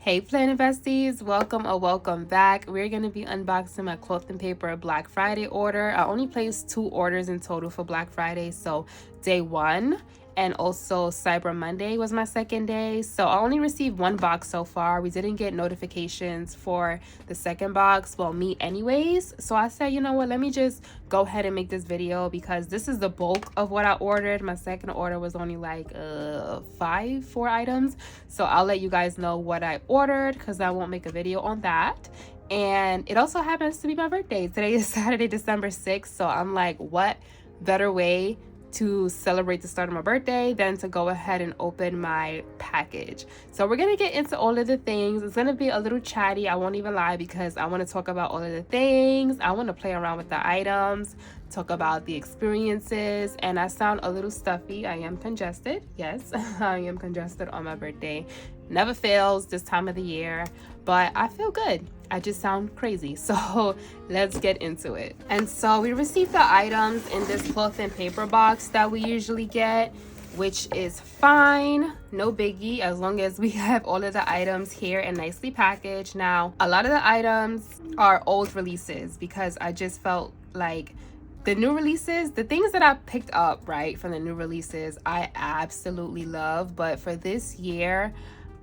Hey Planet Besties, welcome back. We're going to be unboxing my Cloth and Paper Black Friday order. I only placed 2 orders in total for Black Friday, so day 1 and also Cyber Monday was my second day. So I only received 1 box so far. We didn't get notifications for the second box, well, me anyways. So I said, you know what, let me just go ahead and make this video because this is the bulk of what I ordered. My second order was only like 4 items. So I'll let you guys know what I ordered because I won't make a video on that. And it also happens to be my birthday. Today is Saturday, December 6th. So I'm like, what better way to celebrate the start of my birthday than to go ahead and open my package. So we're gonna get into all of the things. It's gonna be a little chatty, I won't even lie, because I want to talk about all of the things. I want to play around with the items, talk about the experiences, and I sound a little stuffy. I am congested. Yes, I am congested on my birthday. Never fails this time of the year, but I feel good. I just sound crazy. So let's get into it. And so we received the items in this cloth and paper box that we usually get, which is fine, no biggie, as long as we have all of the items here and nicely packaged. Now, a lot of the items are old releases because I just felt like the new releases, the things that I picked up, right, from the new releases, I absolutely love. But for this year,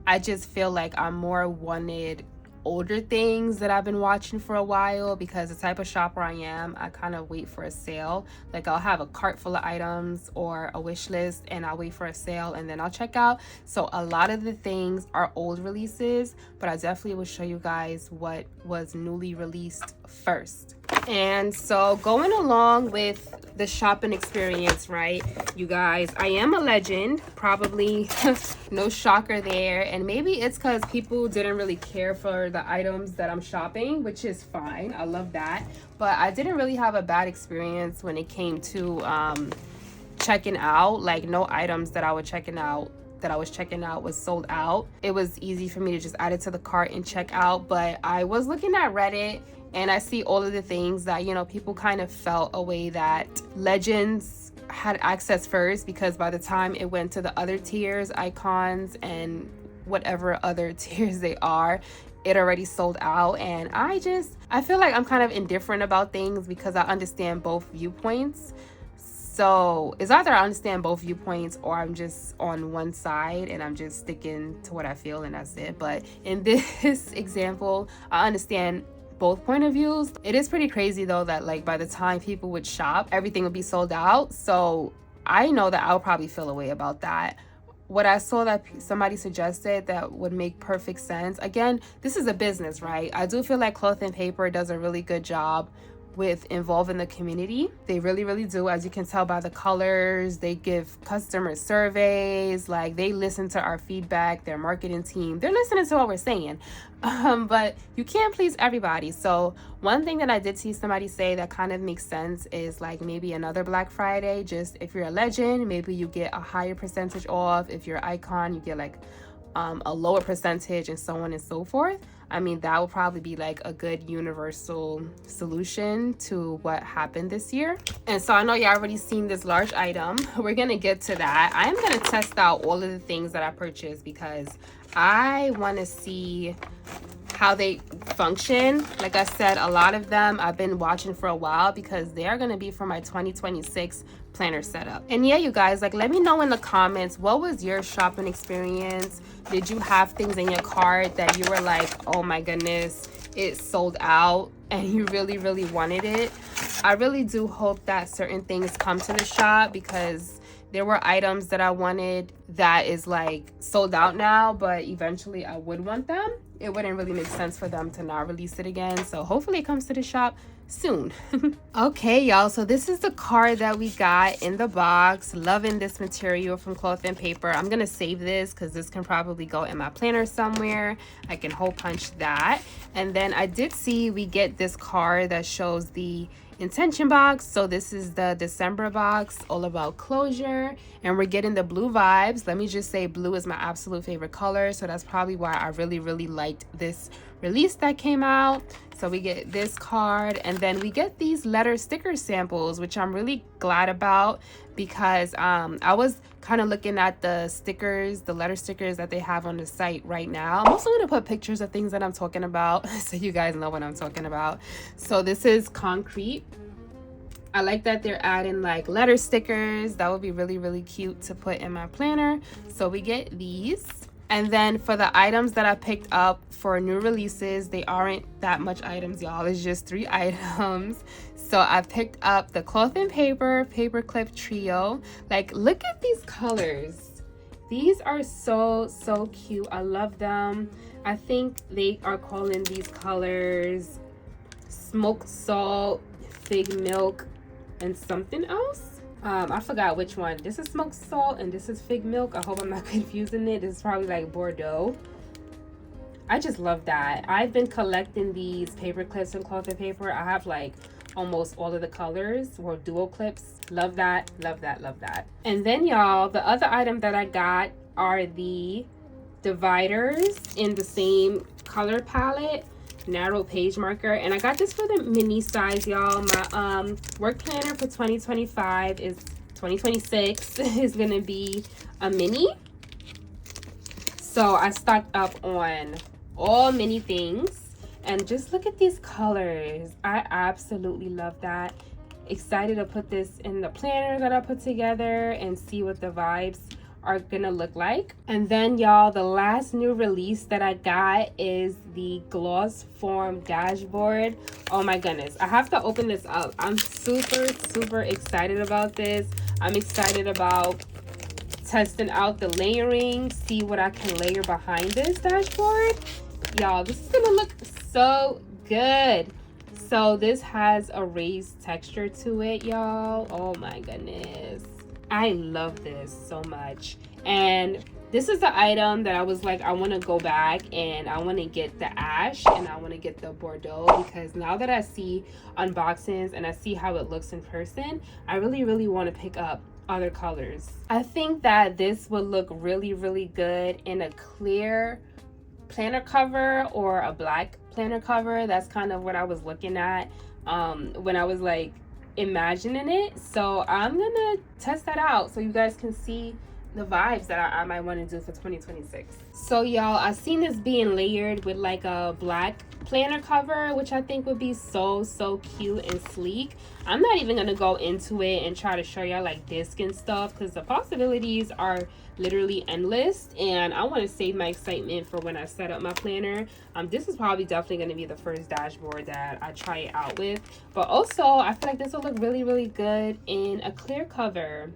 I just feel like I more wanted older things that I've been watching for a while, because the type of shopper I am, I kind of wait for a sale. Like I'll have a cart full of items or a wish list and I'll wait for a sale and then I'll check out. So a lot of the things are old releases, but I definitely will show you guys what was newly released first. And so going along with the shopping experience, right, you guys, I am a legend, probably no shocker there. And maybe it's because people didn't really care for the items that I'm shopping, which is fine. I love that. But I didn't really have a bad experience when it came to checking out. Like no items that I was checking out was sold out. It was easy for me to just add it to the cart and check out. But I was looking at Reddit and I see all of the things that, you know, people kind of felt a way that Legends had access first, because by the time it went to the other tiers, icons, and whatever other tiers they are, it already sold out. And I feel like I'm kind of indifferent about things because I understand both viewpoints. So it's either I understand both viewpoints or I'm just on one side and I'm just sticking to what I feel and that's it. But in this example, I understand both point of views. It is pretty crazy though that like by the time people would shop, everything would be sold out. So I know that I'll probably feel a way about that. What I saw that somebody suggested that would make perfect sense. Again, this is a business, right? I do feel like Cloth and Paper does a really good job with involving the community. They really do. As you can tell by the colors, they give customer surveys, like they listen to our feedback. Their marketing team, they're listening to what we're saying. But you can't please everybody. So one thing that I did see somebody say that kind of makes sense is like maybe another Black Friday, just if you're a legend, maybe you get a higher percentage off. If you're an icon, you get like a lower percentage, and so on and so forth. I mean, that would probably be like a good universal solution to what happened this year. And so I know y'all already seen this large item. We're gonna get to that. I am gonna test out all of the things that I purchased because I want to see how they function. Like I said, a lot of them I've been watching for a while because they are going to be for my 2026 planner setup. And yeah, you guys, like let me know in the comments, what was your shopping experience? Did you have things in your cart that you were like, oh my goodness, it sold out and you really wanted it? I really do hope that certain things come to the shop, because there were items that I wanted that is like sold out now, but eventually I would want them. It wouldn't really make sense for them to not release it again. So hopefully it comes to the shop soon. Okay, y'all, so this is the card that we got in the box. Loving this material from Cloth and Paper. I'm gonna save this because this can probably go in my planner somewhere. I can hole punch that. And then I did see we get this card that shows the intention box. So this is the December box, all about closure, and we're getting the blue vibes. Let me just say, blue is my absolute favorite color, so that's probably why I really liked this release that came out. So we get this card, and then we get these letter sticker samples, which I'm really glad about because I was kind of looking at the stickers, the letter stickers that they have on the site right now. I'm also going to put pictures of things that I'm talking about so you guys know what I'm talking about. So this is concrete. I like that they're adding like letter stickers. That would be really, really cute to put in my planner. So we get these. And then for the items that I picked up for new releases, they aren't that much items, y'all. It's just 3 items. So I picked up the Cloth and Paper Paperclip Trio. Like, look at these colors. These are so, so cute. I love them. I think they are calling these colors Smoked Salt, Fig Milk, and something else. I forgot which one. This is Smoked Salt and this is Fig Milk. I hope I'm not confusing it. This is probably like Bordeaux. I just love that. I've been collecting these paper clips and cloth and paper. I have like almost all of the colors or dual clips. Love that, love that, love that. And then y'all, the other item that I got are the dividers in the same color palette, narrow page marker, and I got this for the mini size, y'all. My work planner for 2025 is 2026 is gonna be a mini, so I stocked up on all mini things. And just look at these colors. I absolutely love that. Excited to put this in the planner that I put together and see what the vibes are gonna look like. And then y'all, the last new release that I got is the gloss form dashboard. Oh my goodness, I have to open this up. I'm super excited about this. I'm excited about testing out the layering, see what I can layer behind this dashboard. Y'all, this is gonna look so good. So this has a raised texture to it, y'all. Oh my goodness, I love this so much. And this is the item that I was like, I want to go back and I want to get the ash and I want to get the Bordeaux, because now that I see unboxings and I see how it looks in person, I really want to pick up other colors. I think that this would look really good in a clear planner cover or a black planner cover. That's kind of what I was looking at when I was like imagining it. So I'm gonna test that out so you guys can see the vibes that I might want to do for 2026. So y'all, I seen this being layered with like a black planner cover, which I think would be so cute and sleek. I'm not even gonna go into it and try to show y'all like disc and stuff, because the possibilities are literally endless, and I want to save my excitement for when I set up my planner. This is probably definitely going to be the first dashboard that I try it out with, but also I feel like this will look really good in a clear cover.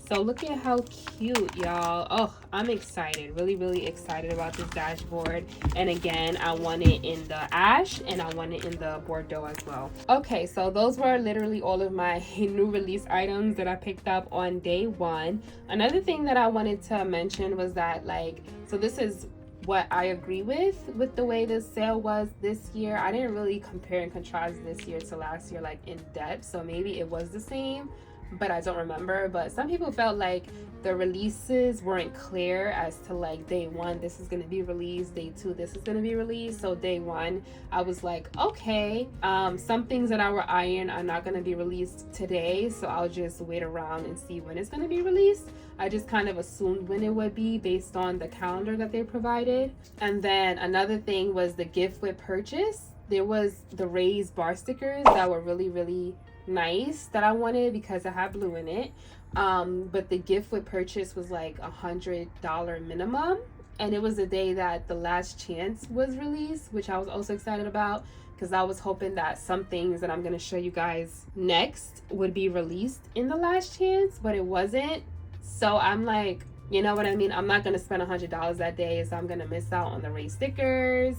So look at how cute, y'all. Oh, I'm excited, really excited about this dashboard. And again, I want it in the ash and I want it in the Bordeaux as well. Okay, so those were literally all of my new release items that I picked up on day 1. Another thing that I wanted to mention was that, like, so this is what I agree with the way the sale was this year. I didn't really compare and contrast this year to last year like in depth, so maybe it was the same, but I don't remember. But some people felt like the releases weren't clear as to like day 1 this is going to be released, day 2 this is going to be released. So day 1 I was like, okay, some things that I were eyeing are not going to be released today, so I'll just wait around and see when it's going to be released. I just kind of assumed when it would be based on the calendar that they provided. And then another thing was the gift with purchase. There was the raised bar stickers that were really nice that I wanted because I have blue in it. But the gift with purchase was like $100 minimum, and it was the day that the last chance was released, which I was also excited about, because I was hoping that some things that I'm going to show you guys next would be released in the last chance, but it wasn't. So I'm like, you know what I mean, I'm not going to spend $100 that day, so I'm going to miss out on the raised stickers,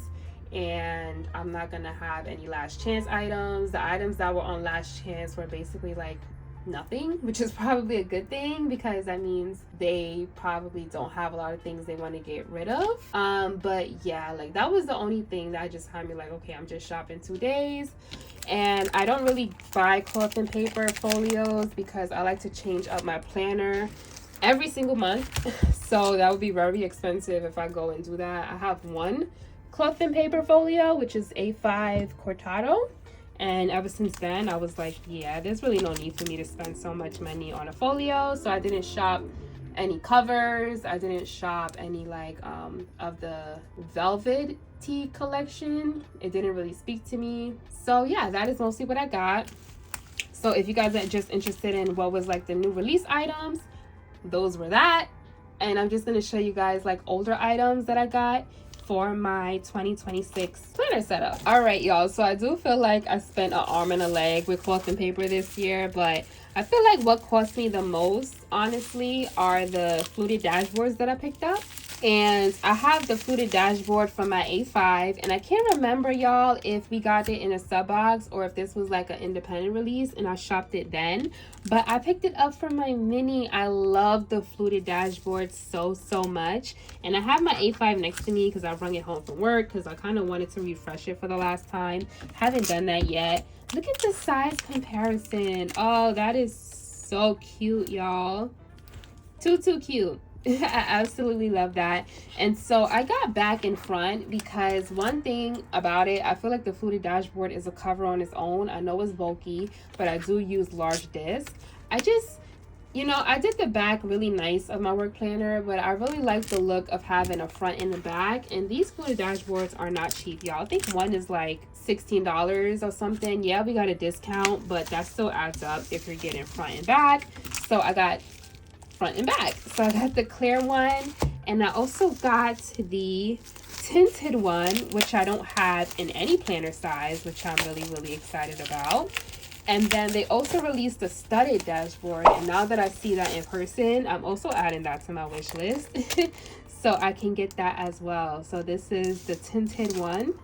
and I'm not going to have any last chance items. The items that were on last chance were basically like nothing, which is probably a good thing, because that means they probably don't have a lot of things they want to get rid of. But yeah, like that was the only thing that just had me like, okay, I'm just shopping 2 days. And I don't really buy cloth and paper folios because I like to change up my planner every single month. So that would be very expensive if I go and do that. I have one cloth and paper folio, which is A5 Cortado, And ever since then, I was like, yeah, there's really no need for me to spend so much money on a folio. So I didn't shop any covers. I didn't shop any like of the velvet tea collection. It didn't really speak to me. So yeah, that is mostly what I got. So if you guys are just interested in what was like the new release items, those were that. And I'm just going to show you guys like older items that I got for my 2026 planner setup. All right, y'all, so I do feel like I spent an arm and a leg with cloth and paper this year, but I feel like what cost me the most, honestly, are the fluted dashboards that I picked up. And I have the fluted dashboard from my A5, and I can't remember, y'all, if we got it in a sub box or if this was like an independent release and I shopped it then, but I picked it up for my mini. I love the fluted dashboard so much, and I have my A5 next to me because I brought it home from work because I kind of wanted to refresh it for the last time. Haven't done that yet. Look at the size comparison. Oh, that is so cute, y'all. Too cute. I absolutely love that. And so I got back in front because one thing about it, I feel like the fluted dashboard is a cover on its own. I know it's bulky, but I do use large disc. I just, you know, I did the back really nice of my work planner, but I really like the look of having a front and the back. And these fluted dashboards are not cheap, y'all. I think one is like $16 or something. Yeah, we got a discount, but that still adds up if you're getting front and back. So I got front and back. So I got the clear one, and I also got the tinted one, which I don't have in any planner size, which I'm really excited about. And then they also released the studded dashboard, and now that I see that in person, I'm also adding that to my wish list so I can get that as well. So this is the tinted one.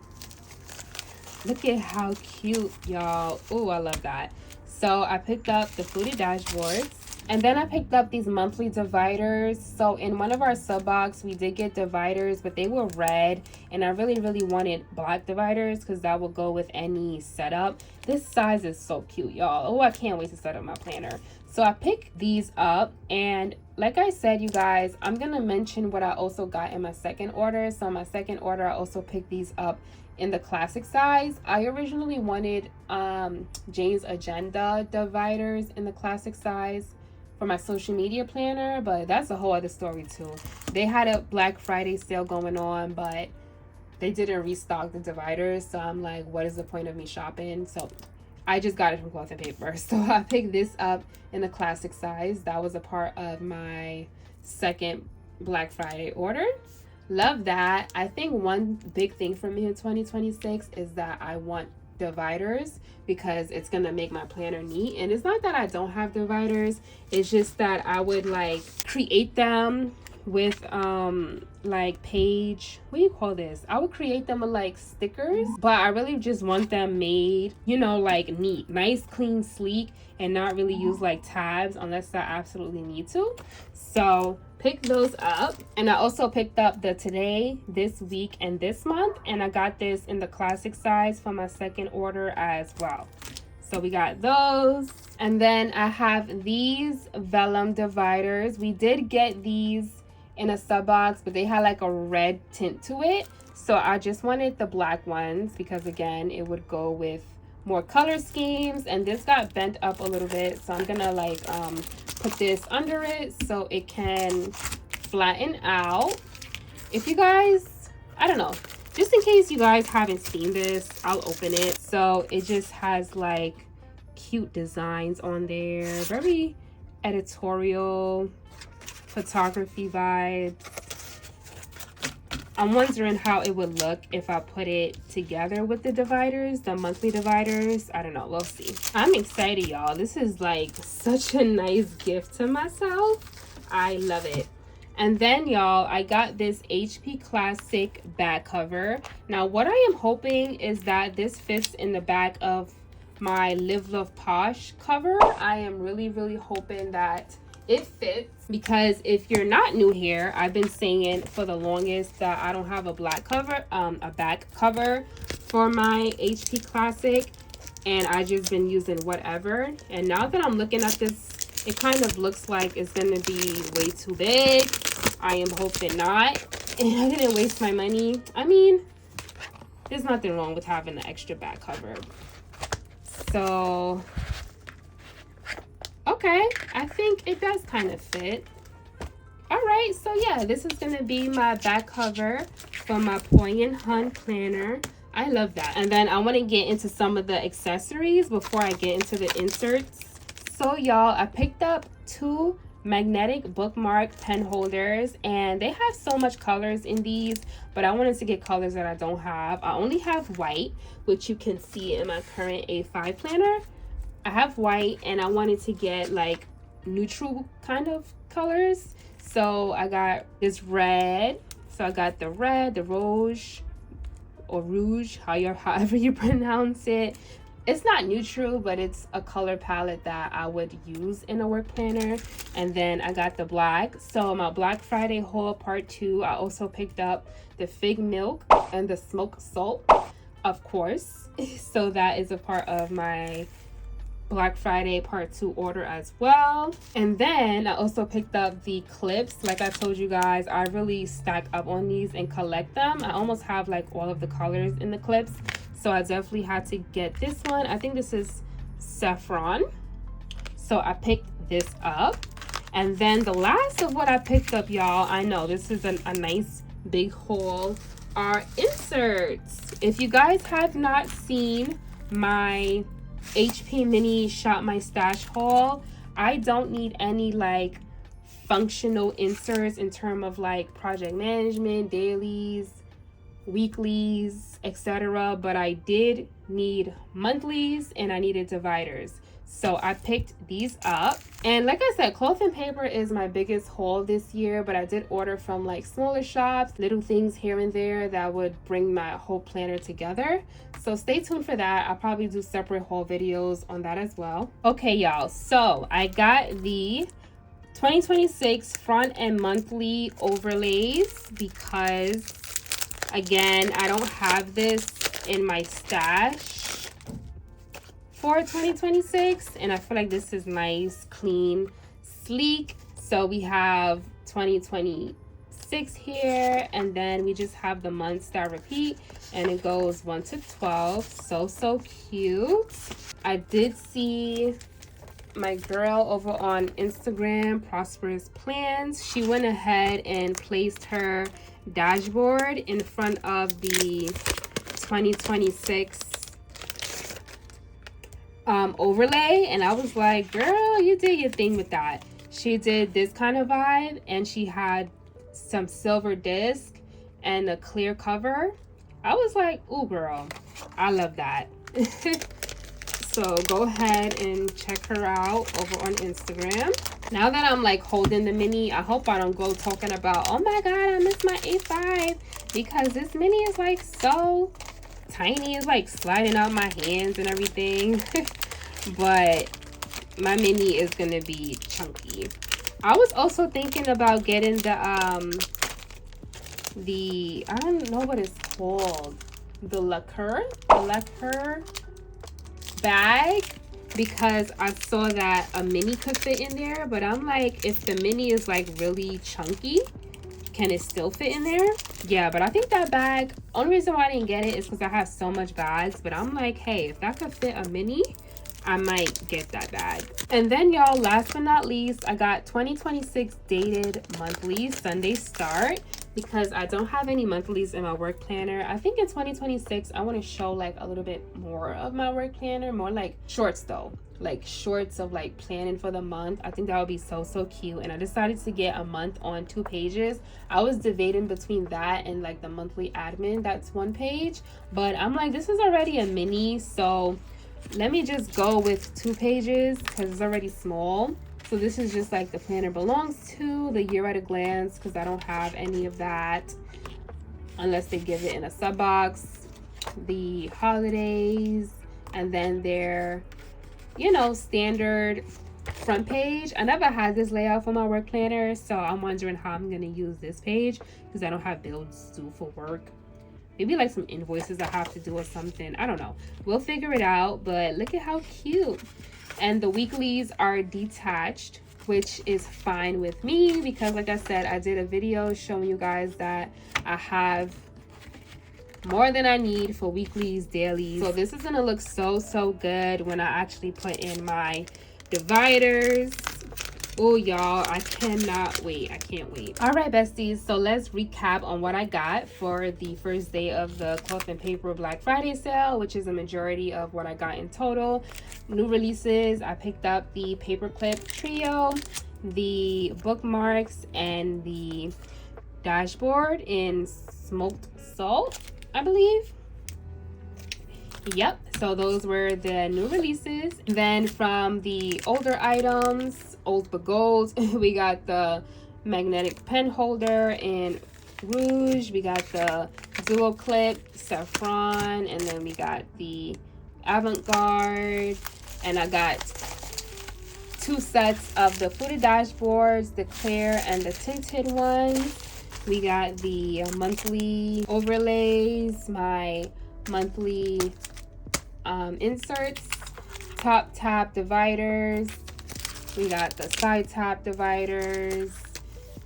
Look at how cute, y'all. Oh, I love that. So I picked up the fluted dashboards. And then I picked up these monthly dividers. So in one of our sub box, we did get dividers, but they were red. And I really wanted black dividers because that will go with any setup. This size is so cute, y'all. Oh, I can't wait to set up my planner. So I picked these up. And like I said, you guys, I'm going to mention what I also got in my second order. So in my second order, I also picked these up in the classic size. I originally wanted Jane's Agenda dividers in the classic size for my social media planner, but that's a whole other story too. They had a Black Friday sale going on, but they didn't restock the dividers, so I'm like, what is the point of me shopping? So I just got it from Cloth and Paper. So I picked this up in the classic size. That was a part of my second Black Friday order. Love that. I think one big thing for me in 2026 is that I want dividers because it's gonna make my planner neat. And it's not that I don't have dividers, it's just that I would like create them with like page, what do you call this? I would create them with like stickers, but I really just want them made, you know, like neat, nice, clean, sleek, and not really use like tabs unless I absolutely need to. So pick those up. And I also picked up the today, this week, and this month, and I got this in the classic size for my second order as well. So we got those. And then I have these vellum dividers. We did get these in a sub box, but they had like a red tint to it, so I just wanted the black ones because again it would go with more color schemes. And this got bent up a little bit, so I'm gonna like put this under it so it can flatten out. If you guys, I don't know, just in case you guys haven't seen this, I'll open it. So it just has like cute designs on there, very editorial photography vibes. I'm wondering how it would look if I put it together with the dividers, the monthly dividers. I don't know, we'll see. I'm excited, y'all. This is like such a nice gift to myself. I love it. And then, y'all, I got this HP Classic back cover. Now, what I am hoping is that this fits in the back of my Live Love Posh cover. I am really hoping that it fits, because if you're not new here, I've been saying for the longest that I don't have a black cover, a back cover for my HP Classic, and I just been using whatever. And now that I'm looking at this, it kind of looks like it's gonna be way too big. I am hoping not, and I didn't waste my money. I mean, there's nothing wrong with having an extra back cover. So, okay, I think it does kind of fit. All right, so yeah, this is gonna be my back cover for my Poignant Hun planner. I love that. And then I want to get into some of the accessories before I get into the inserts. So y'all, I picked up 2 magnetic bookmark pen holders, and they have so much colors in these, but I wanted to get colors that I don't have. I only have white, which you can see in my current A5 planner. I have white, and I wanted to get like neutral kind of colors. So I got this red. So I got the red, the rouge, or rouge, however you pronounce it. It's not neutral, but it's a color palette that I would use in a work planner. And then I got the black. So my Black Friday haul part 2, I also picked up the fig milk and the smoked salt, of course. So that is a part of my Black Friday part 2 order as well. And then I also picked up the clips. Like I told you guys, I really stack up on these and collect them. I almost have like all of the colors in the clips, so I definitely had to get this one. I think this is saffron, so I picked this up. And then the last of what I picked up, y'all, I know this is a nice big haul, are inserts. If you guys have not seen my HP Mini Shop My Stash haul, I don't need any like functional inserts in terms of like project management, dailies, weeklies, etc. But I did need monthlies and I needed dividers. So I picked these up. And like I said, cloth and paper is my biggest haul this year, but I did order from like smaller shops, little things here and there that would bring my whole planner together. So stay tuned for that. I'll probably do separate haul videos on that as well. Okay, y'all. So I got the 2026 front and monthly overlays because, again, I don't have this in my stash for 2026, and I feel like this is nice, clean, sleek. So we have 2026 here, and then we just have the months that repeat, and it goes 1 to 12. So cute. I did see my girl over on Instagram, Prosperous Plans. She went ahead and placed her dashboard in front of the 2026 overlay, and I was like, girl, you did your thing with that. She did this kind of vibe, and she had some silver disc and a clear cover. I was like, ooh, girl, I love that. So go ahead and check her out over on Instagram. Now that I'm like holding the mini, I hope I don't go talking about, oh my god, I missed my A5, because this mini is like so tiny. It's like sliding out my hands and everything. But my mini is gonna be chunky. I was also thinking about getting the I don't know what it's called, the lacquer bag, because I saw that a mini could fit in there. But I'm like, if the mini is like really chunky, can it still fit in there? Yeah, but I think that bag, only reason why I didn't get it is because I have so much bags. But I'm like, hey, if that could fit a mini, I might get that bag. And then y'all, last but not least, I got 2026 dated monthly Sunday start, because I don't have any monthlies in my work planner. I think in 2026 I want to show like a little bit more of my work planner, more like shorts though, like shorts of like planning for the month. I think that would be so cute. And I decided to get a month on 2 pages. I was debating between that and like the monthly admin, that's 1 page, but I'm like, this is already a mini, so let me just go with 2 pages because it's already small. So this is just like the planner belongs to, the year at a glance, because I don't have any of that unless they give it in a sub box, the holidays, and then their, you know, standard front page. I never had this layout for my work planner, so I'm wondering how I'm going to use this page because I don't have bills due for work. Maybe like some invoices I have to do or something. I don't know. We'll figure it out, but look at how cute. And the weeklies are detached, which is fine with me because like I said, I did a video showing you guys that I have more than I need for weeklies, dailies. So this is gonna look so good when I actually put in my dividers. Oh y'all, I cannot wait. I can't wait. All right, besties, so let's recap on what I got for the first day of the Cloth and Paper Black Friday sale, which is a majority of what I got in total. New releases, I picked up the paperclip trio, the bookmarks, and the dashboard in smoked salt, I believe. Yep, so those were the new releases. Then from the older items, old but gold, we got the magnetic pen holder in rouge, we got the dual clip saffron, and then we got the avant-garde, and I got 2 sets of the fluted dashboards, the clear and the tinted ones. We got the monthly overlays, my monthly inserts, top tab dividers, we got the side tab dividers,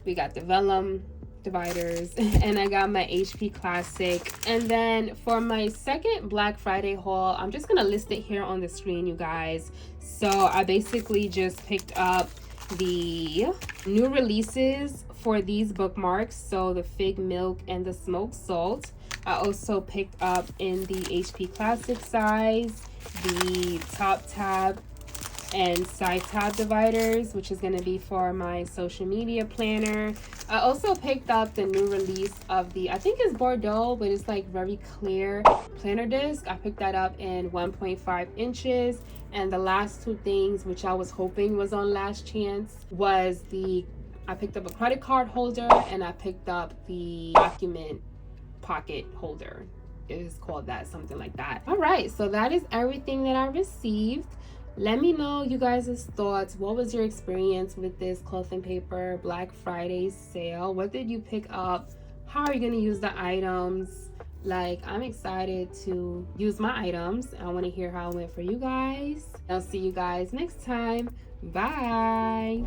we got the vellum dividers, and I got my HP Classic. And then for my second Black Friday haul, I'm just gonna list it here on the screen, you guys. So I basically just picked up the new releases for these bookmarks, so the fig milk and the smoked salt. I also picked up in the HP Classic size the top tab and side tab dividers, which is going to be for my social media planner. I also picked up the new release of the, I think it's Bordeaux, but it's like very clear planner disc. I picked that up in 1.5 inches. And the last 2 things, which I was hoping was on last chance, was I picked up a credit card holder, and I picked up the document pocket holder. It is called that, something like that. All right, so that is everything that I received. Let me know you guys' thoughts. What was your experience with this Cloth and Paper Black Friday sale? What did you pick up? How are you going to use the items? Like, I'm excited to use my items. I want to hear how it went for you guys. I'll see you guys next time. Bye.